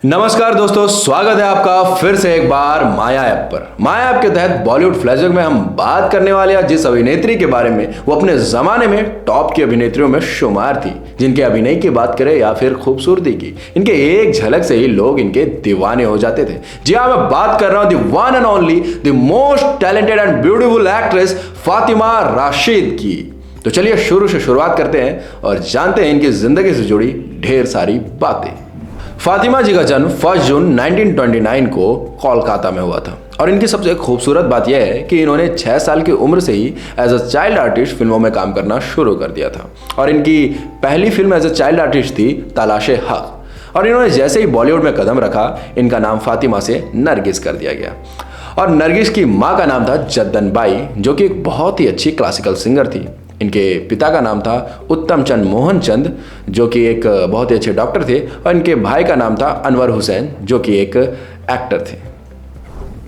नमस्कार दोस्तों, स्वागत है आपका फिर से एक बार माया ऐप पर। माया ऐप के तहत बॉलीवुड फ्लैशबैक में हम बात करने वाले हैं जिस अभिनेत्री के बारे में वो अपने जमाने में टॉप की अभिनेत्रियों में शुमार थी, जिनके अभिनय की बात करें या फिर खूबसूरती की, इनके एक झलक से ही लोग इनके दीवाने हो जाते थे। जी हाँ, मैं बात कर रहा हूँ the one and only the most talented and beautiful actress Fatima Rashid की। तो चलिए शुरू से शुरुआत करते हैं और जानते हैं इनकी जिंदगी से जुड़ी ढेर सारी बातें। फातिमा जी का जन्म 1 जून 1929 को कोलकाता में हुआ था और इनकी सबसे खूबसूरत बात यह है कि इन्होंने 6 साल की उम्र से ही एज अ चाइल्ड आर्टिस्ट फिल्मों में काम करना शुरू कर दिया था और इनकी पहली film as a child artist थी तलाशे हक। और इन्होंने जैसे ही बॉलीवुड में कदम रखा, इनका नाम फातिमा से नरगिस कर दिया गया। और नरगिस की माँ का नाम था जद्दन बाई, जो कि एक बहुत ही अच्छी क्लासिकल सिंगर थी। इनके पिता का नाम था उत्तम चंद मोहन चंद, जो कि एक बहुत ही अच्छे डॉक्टर थे, और इनके भाई का नाम था अनवर हुसैन, जो कि एक एक्टर थे।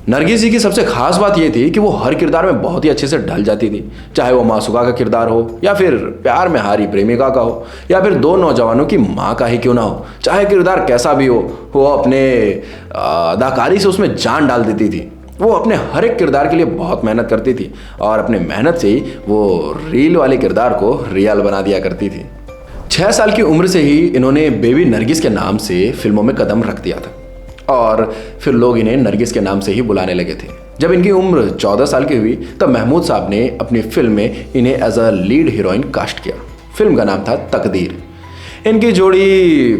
नरगिस जी की सबसे खास बात यह थी कि वो हर किरदार में बहुत ही अच्छे से ढल जाती थी, चाहे वो मासूका का किरदार हो या फिर प्यार में हारी प्रेमिका का हो या फिर दो नौजवानों की माँ का ही क्यों ना हो। चाहे किरदार कैसा भी हो, वो अपने अदाकारी से उसमें जान डाल देती थी। वो अपने हर एक किरदार के लिए बहुत मेहनत करती थी और अपने मेहनत से ही वो रील वाले किरदार को रियल बना दिया करती थी। 6 साल की उम्र से ही इन्होंने बेबी नरगिस के नाम से फिल्मों में कदम रख दिया था और फिर लोग इन्हें नरगिस के नाम से ही बुलाने लगे थे। जब इनकी उम्र 14 साल की हुई तब महमूद साहब ने अपनी फिल्म में इन्हें as a lead heroine cast किया। फिल्म का नाम था तकदीर। इनकी जोड़ी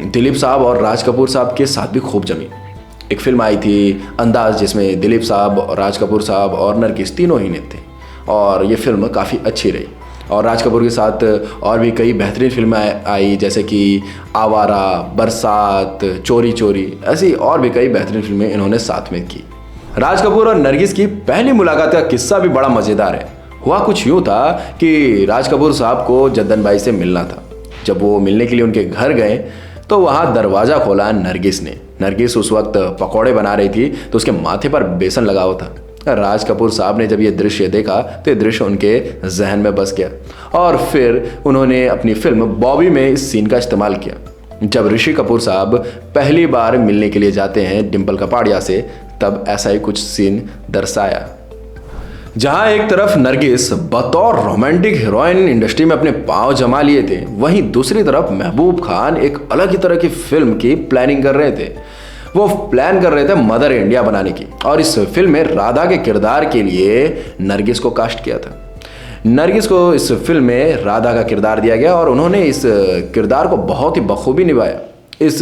दिलीप साहब और राज कपूर साहब के साथ भी खूब जमी। एक फिल्म आई थी अंदाज, जिसमें दिलीप साहब, राज कपूर साहब और नरगिस तीनों ही ने थे और ये फिल्म काफ़ी अच्छी रही। और राज कपूर के साथ और भी कई बेहतरीन फिल्में आई, जैसे कि आवारा, बरसात, चोरी चोरी, ऐसी और भी कई बेहतरीन फिल्में इन्होंने साथ में की। राज कपूर और नरगिस की पहली मुलाकात का किस्सा भी बड़ा मज़ेदार है। हुआ कुछ यूँ था कि राज कपूर साहब को जद्दन बाई से मिलना था। जब वो मिलने के लिए उनके घर गए तो वहाँ दरवाज़ा खोला नरगिस ने। नरगिस उस वक्त पकौड़े बना रही थी तो उसके माथे पर बेसन लगा हुआ था। राज कपूर साहब ने जब ये दृश्य देखा तो ये दृश्य उनके जहन में बस गया और फिर उन्होंने अपनी फिल्म बॉबी में इस सीन का इस्तेमाल किया। जब ऋषि कपूर साहब पहली बार मिलने के लिए जाते हैं डिम्पल कपाड़िया से, तब ऐसा ही कुछ सीन दर्शाया। जहां एक तरफ नरगिस बतौर रोमांटिक हीरोइन इंडस्ट्री में अपने पांव जमा लिए थे, वहीं दूसरी तरफ महबूब खान एक अलग ही तरह की फिल्म की प्लानिंग कर रहे थे। वो प्लान कर रहे थे मदर इंडिया बनाने की और इस फिल्म में राधा के किरदार के लिए नरगिस को कास्ट किया था। नरगिस को इस फिल्म में राधा का किरदार दिया गया और उन्होंने इस किरदार को बहुत ही बखूबी निभाया। इस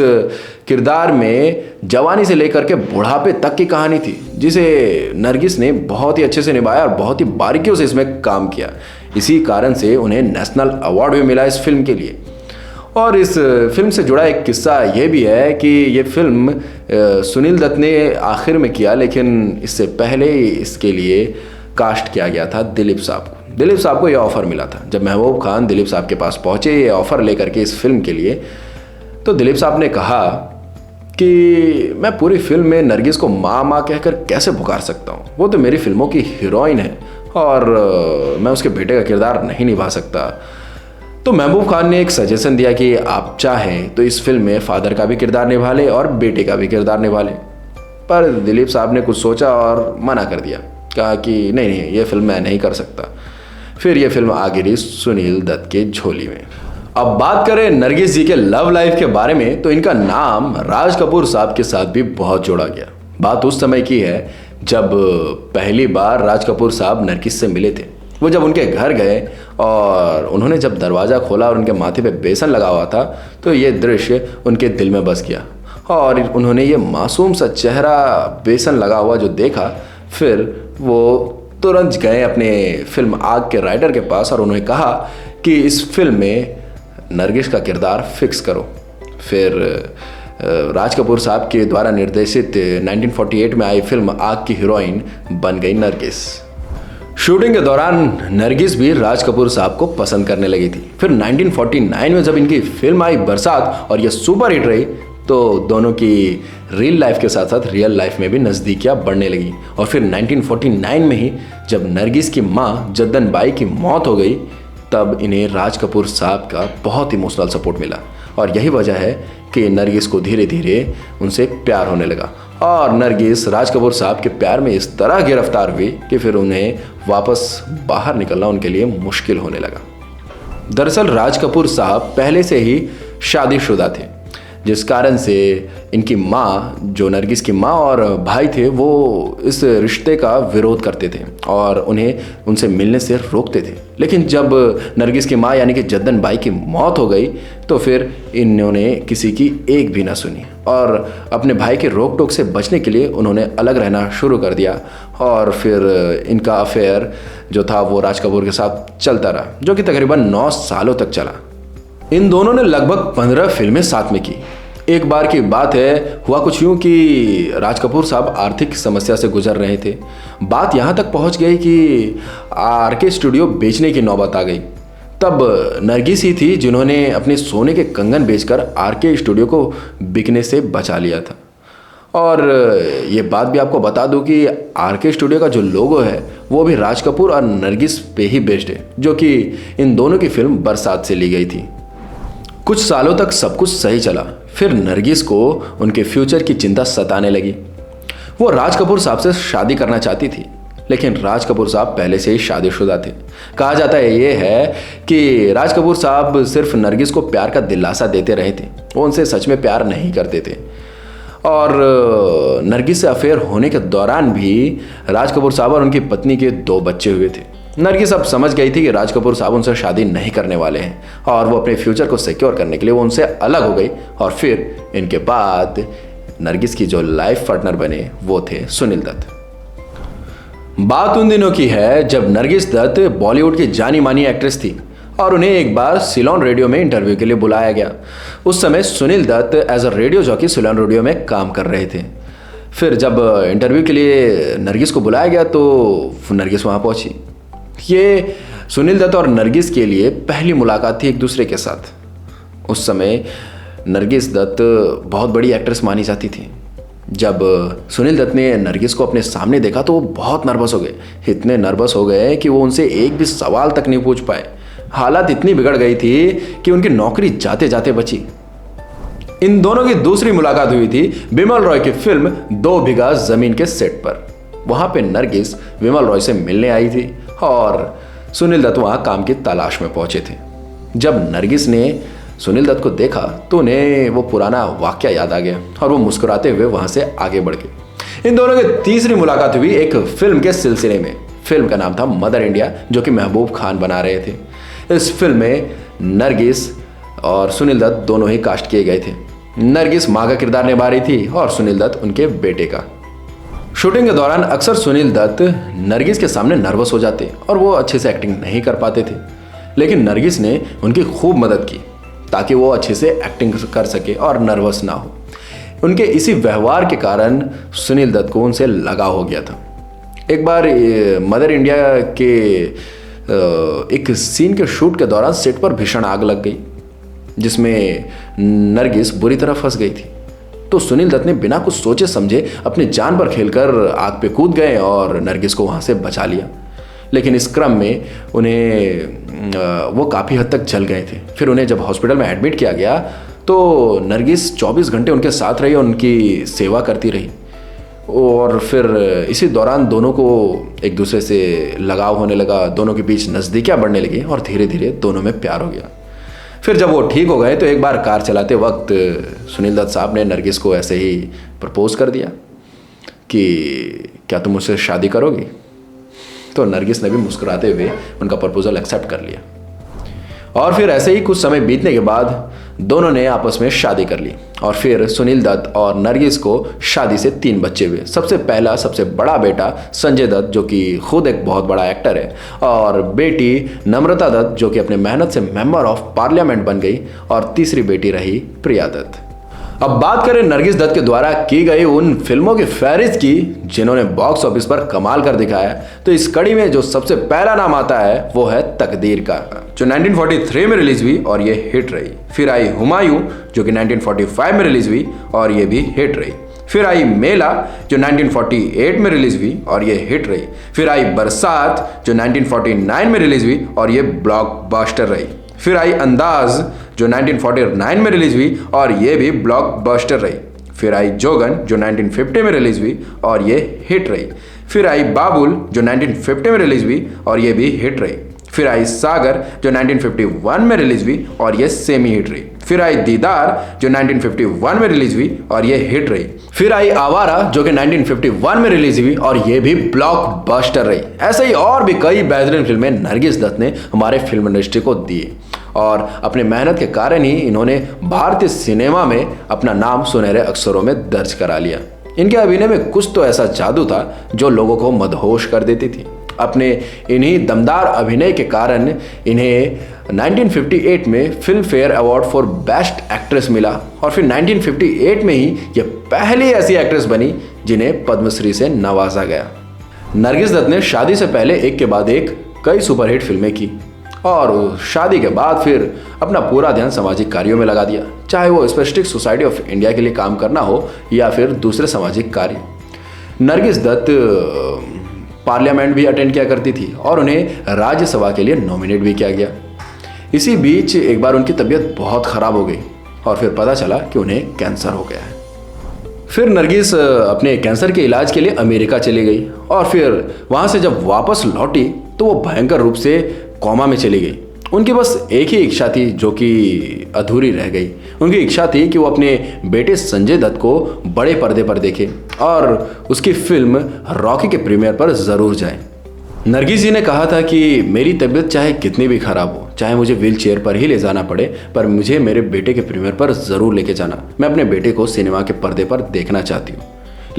किरदार में जवानी से लेकर के बुढ़ापे तक की कहानी थी, जिसे नरगिस ने बहुत ही अच्छे से निभाया और बहुत ही बारीकियों से इसमें काम किया। इसी कारण से उन्हें नेशनल अवार्ड भी मिला इस फिल्म के लिए। और इस फिल्म से जुड़ा एक किस्सा ये भी है कि ये फिल्म सुनील दत्त ने आखिर में किया, लेकिन इससे पहले इसके लिए कास्ट किया गया था दिलीप साहब को। दिलीप साहब को यह ऑफ़र मिला था। जब महबूब खान दिलीप साहब के पास पहुँचे ये ऑफ़र लेकर के इस फिल्म के लिए, तो दिलीप साहब ने कहा कि मैं पूरी फिल्म में नरगिस को माँ माँ कहकर कैसे पुकार सकता हूँ, वो तो मेरी फिल्मों की हीरोइन है और मैं उसके बेटे का किरदार नहीं निभा सकता। तो महबूब खान ने एक सजेशन दिया कि आप चाहें तो इस फिल्म में फादर का भी किरदार निभा ले और बेटे का भी किरदार निभा ले। पर दिलीप साहब ने कुछ सोचा और मना कर दिया, कहा कि नहीं नहीं, ये फिल्म मैं नहीं कर सकता। फिर ये फिल्म आ गिरी सुनील दत्त के झोली में। अब बात करें नरगिस जी के लव लाइफ के बारे में, तो इनका नाम राज कपूर साहब के साथ भी बहुत जोड़ा गया। बात उस समय की है जब पहली बार राज कपूर साहब नरगिस से मिले थे। वो जब उनके घर गए और उन्होंने जब दरवाज़ा खोला और उनके माथे पे बेसन लगा हुआ था, तो ये दृश्य उनके दिल में बस गया और उन्होंने ये मासूम सा चेहरा बेसन लगा हुआ जो देखा, फिर वो तुरंत गए अपने फिल्म आग के राइटर के पास और उन्होंने कहा कि इस फिल्म में नरगिस का किरदार फिक्स करो। फिर राज कपूर साहब के द्वारा निर्देशित 1948 में आई फिल्म आग की हीरोइन बन गई नरगिस। शूटिंग के दौरान नरगिस भी राज कपूर साहब को पसंद करने लगी थी। फिर 1949 में जब इनकी फिल्म आई बरसात और ये सुपर हिट रही, तो दोनों की रियल लाइफ के साथ साथ रियल लाइफ में भी नज़दीकियाँ बढ़ने लगी। और फिर 1949 में ही जब नरगिस की माँ जद्दन बाई की मौत हो गई, तब इन्हें राज कपूर साहब का बहुत इमोशनल सपोर्ट मिला और यही वजह है कि नरगिस को धीरे धीरे उनसे प्यार होने लगा और नरगिस राज कपूर साहब के प्यार में इस तरह गिरफ्तार हुई कि फिर उन्हें वापस बाहर निकलना उनके लिए मुश्किल होने लगा। दरअसल राज कपूर साहब पहले से ही शादीशुदा थे, जिस कारण से इनकी माँ, जो नरगिस की माँ और भाई थे, वो इस रिश्ते का विरोध करते थे और उन्हें उनसे मिलने से रोकते थे। लेकिन जब नरगिस की माँ यानी कि जद्दन बाई की मौत हो गई तो फिर इन्होंने किसी की एक भी ना सुनी और अपने भाई के रोक टोक से बचने के लिए उन्होंने अलग रहना शुरू कर दिया और फिर इनका अफेयर जो था वो राज कपूर के साथ चलता रहा, जो कि तकरीबन 9 सालों तक चला। इन दोनों ने लगभग 15 फिल्में साथ में की। एक बार की बात है, हुआ कुछ यूँ कि राज कपूर साहब आर्थिक समस्या से गुजर रहे थे। बात यहाँ तक पहुँच गई कि आरके स्टूडियो बेचने की नौबत आ गई। तब नरगिस ही थी जिन्होंने अपने सोने के कंगन बेचकर आरके स्टूडियो को बिकने से बचा लिया था। और ये बात भी आपको बता दूं कि आरके स्टूडियो का जो लोगो है वो भी राज कपूर और नरगिस पे ही बेस्ड है, जो कि इन दोनों की फिल्म बरसात से ली गई थी। कुछ सालों तक सब कुछ सही चला, फिर नरगिस को उनके फ्यूचर की चिंता सताने लगी। वो राज कपूर साहब से शादी करना चाहती थी, लेकिन राज कपूर साहब पहले से ही शादीशुदा थे। कहा जाता है ये है कि राज कपूर साहब सिर्फ नरगिस को प्यार का दिलासा देते रहे थे, वो उनसे सच में प्यार नहीं करते थे। और नरगिस से अफेयर होने के दौरान भी राज कपूर साहब और उनकी पत्नी के 2 बच्चे हुए थे। नरगिस अब समझ गई थी कि राज कपूर साहब उनसे शादी नहीं करने वाले हैं और वो अपने फ्यूचर को सिक्योर करने के लिए वो उनसे अलग हो गई। और फिर इनके बाद नरगिस की जो लाइफ पार्टनर बने वो थे सुनील दत्त। बात उन दिनों की है जब नरगिस दत्त बॉलीवुड की जानी मानी एक्ट्रेस थी और उन्हें एक बार सिलोन रेडियो में इंटरव्यू के लिए बुलाया गया। उस समय Sunil Dutt as a radio jockey Ceylon radio में काम कर रहे थे। फिर जब इंटरव्यू के लिए नरगिस को बुलाया गया तो नरगिस वहाँ पहुँची। ये सुनील दत्त और नरगिस के लिए पहली मुलाकात थी एक दूसरे के साथ। उस समय नरगिस दत्त बहुत बड़ी एक्ट्रेस मानी जाती थी। जब सुनील दत्त ने नरगिस को अपने सामने देखा तो वो बहुत नर्वस हो गए। इतने नर्वस हो गए कि वो उनसे एक भी सवाल तक नहीं पूछ पाए। हालत इतनी बिगड़ गई थी कि उनकी नौकरी जाते जाते बची। इन दोनों की दूसरी मुलाकात हुई थी बिमल रॉय की फिल्म 2 बीघा जमीन के सेट पर। वहां पे नरगिस बिमल रॉय से मिलने आई थी और सुनील दत्त वहां काम की तलाश में पहुंचे थे। जब नरगिस ने सुनील दत्त को देखा तो उन्हें वो पुराना वाकया याद आ गया और वो मुस्कुराते हुए वहां से आगे बढ़ गए। इन दोनों की तीसरी मुलाकात हुई एक फिल्म के सिलसिले में। फिल्म का नाम था मदर इंडिया, जो कि महबूब खान बना रहे थे। इस फिल्म में नरगिस और सुनील दत्त दोनों ही कास्ट किए गए थे। नरगिस माँ का किरदार निभा रही थी और सुनील दत्त उनके बेटे का। शूटिंग के दौरान अक्सर सुनील दत्त नरगिस के सामने नर्वस हो जाते और वो अच्छे से एक्टिंग नहीं कर पाते थे, लेकिन नरगिस ने उनकी खूब मदद की ताकि वो अच्छे से एक्टिंग कर सके और नर्वस ना हो। उनके इसी व्यवहार के कारण सुनील दत्त को उनसे लगाव हो गया था। एक बार मदर इंडिया के एक सीन के शूट के दौरान सेट पर भीषण आग लग गई, जिसमें नरगिस बुरी तरह फंस गई थी। तो सुनील दत्त ने बिना कुछ सोचे समझे अपनी जान पर खेलकर आग पे कूद गए और नरगिस को वहाँ से बचा लिया। लेकिन इस क्रम में उन्हें वो काफ़ी हद तक जल गए थे। फिर उन्हें जब हॉस्पिटल में एडमिट किया गया तो नरगिस 24 घंटे उनके साथ रही और उनकी सेवा करती रही। और फिर इसी दौरान दोनों को एक दूसरे से लगाव होने लगा, दोनों के बीच नज़दीकियाँ बढ़ने लगी और धीरे धीरे दोनों में प्यार हो गया। फिर जब वो ठीक हो गए तो एक बार कार चलाते वक्त सुनील दत्त साहब ने नरगिस को ऐसे ही प्रपोज कर दिया कि क्या तुम मुझसे शादी करोगी। तो नरगिस ने भी मुस्कुराते हुए उनका प्रपोजल एक्सेप्ट कर लिया। और फिर ऐसे ही कुछ समय बीतने के बाद दोनों ने आपस में शादी कर ली और फिर सुनील दत्त और नरगिस को शादी से 3 बच्चे हुए। सबसे पहला सबसे बड़ा बेटा संजय दत्त, जो कि खुद एक बहुत बड़ा एक्टर है, और बेटी नम्रता दत्त, जो कि अपने मेहनत से मेंबर ऑफ पार्लियामेंट बन गई, और तीसरी बेटी रही प्रिया दत्त। अब बात करें नरगिस दत्त के द्वारा की गई उन फिल्मों की फहरिस्त की जिन्होंने बॉक्स ऑफिस पर कमाल कर दिखाया, तो इस कड़ी में जो सबसे पहला नाम आता है वो है तकदीर का, जो 1943 में रिलीज हुई और ये हिट रही। फिर आई हुमायूं, जो कि 1945 में रिलीज हुई और ये भी हिट रही। फिर आई मेला, जो 1948 में रिलीज हुई और ये हिट रही। फिर आई बरसात, जो 1949 में रिलीज हुई और ये ब्लॉकबस्टर रही। फिर आई अंदाज, जो 1949 में रिलीज हुई और ये भी ब्लॉकबस्टर रही। फिर आई जोगन जो 1950 में रिलीज हुई और ये हिट रही। फिर आई बाबुल जो 1950 में रिलीज हुई और ये भी हिट रही। फिर आई सागर जो 1951 में रिलीज हुई और ये सेमी हिट रही। फिर आई दीदार जो 1951 में रिलीज हुई और ये हिट रही। फिर आई आवारा जो कि 1951 में रिलीज हुई और ये भी ब्लॉकबस्टर रही। ऐसे ही और भी कई बेहतरीन फिल्में नरगिस दत्त ने हमारे फिल्म इंडस्ट्री को दी और अपने मेहनत के कारण ही इन्होंने भारतीय सिनेमा में अपना नाम सुनहरे अक्षरों में दर्ज करा लिया। इनके अभिनय में कुछ तो ऐसा जादू था जो लोगों को मदहोश कर देती थी। अपने इन्हीं दमदार अभिनय के कारण इन्हें 1958 में film fair award for best actress मिला और फिर 1958 में ही ये पहली ऐसी एक्ट्रेस बनी जिन्हें पद्मश्री से नवाजा गया। नरगिस दत्त ने शादी से पहले एक के बाद एक कई सुपरहिट फिल्में की और शादी के बाद फिर अपना पूरा ध्यान सामाजिक कार्यों में लगा दिया, चाहे वो स्पेस्टिक सोसाइटी ऑफ इंडिया के लिए काम करना हो या फिर दूसरे सामाजिक कार्य। नरगिस दत्त पार्लियामेंट भी अटेंड किया करती थी और उन्हें राज्यसभा के लिए नॉमिनेट भी किया गया। इसी बीच एक बार उनकी तबीयत बहुत ख़राब हो गई और फिर पता चला कि उन्हें कैंसर हो गया है। फिर नरगिस अपने कैंसर के इलाज के लिए अमेरिका चली गई और फिर वहाँ से जब वापस लौटी तो वो भयंकर रूप से कोमा में चली गई। उनकी बस एक ही इच्छा थी जो कि अधूरी रह गई। उनकी इच्छा थी कि वो अपने बेटे संजय दत्त को बड़े पर्दे पर देखे और उसकी फिल्म रॉकी के प्रीमियर पर ज़रूर जाए। नरगिस जी ने कहा था कि मेरी तबीयत चाहे कितनी भी ख़राब हो, चाहे मुझे व्हील चेयर पर ही ले जाना पड़े, पर मुझे मेरे बेटे के प्रीमियर पर ज़रूर लेके जाना। मैं अपने बेटे को सिनेमा के पर्दे पर देखना चाहती हूँ।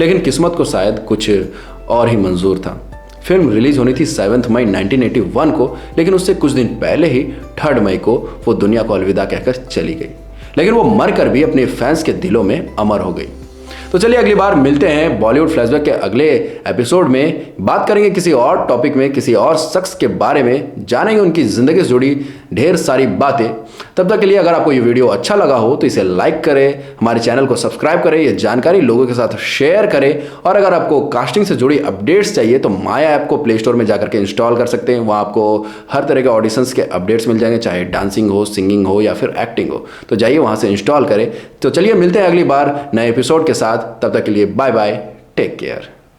लेकिन किस्मत को शायद कुछ और ही मंजूर था। फिल्म रिलीज होनी थी 7 मई 1981 को, लेकिन उससे कुछ दिन पहले ही 3 मई को वो दुनिया को अलविदा कहकर चली गई। लेकिन वो मरकर भी अपने फैंस के दिलों में अमर हो गई। तो चलिए अगली बार मिलते हैं बॉलीवुड फ्लैशबैक के अगले एपिसोड में। बात करेंगे किसी और टॉपिक में, किसी और शख्स के बारे में, जानेंगे उनकी ज़िंदगी से जुड़ी ढेर सारी बातें। तब तक के लिए अगर आपको ये वीडियो अच्छा लगा हो तो इसे लाइक करें, हमारे चैनल को सब्सक्राइब करें, ये जानकारी लोगों के साथ शेयर करें। और अगर आपको कास्टिंग से जुड़ी अपडेट्स चाहिए तो माया ऐप को प्ले स्टोर में जाकर के इंस्टॉल कर सकते हैं। वहाँ आपको हर तरह के ऑडिशंस के अपडेट्स मिल जाएंगे, चाहे डांसिंग हो, सिंगिंग हो या फिर एक्टिंग हो। तो जाइए वहाँ से इंस्टॉल करें। तो चलिए मिलते हैं अगली बार नए एपिसोड के साथ। तब तक के लिए बाय बाय, टेक केयर।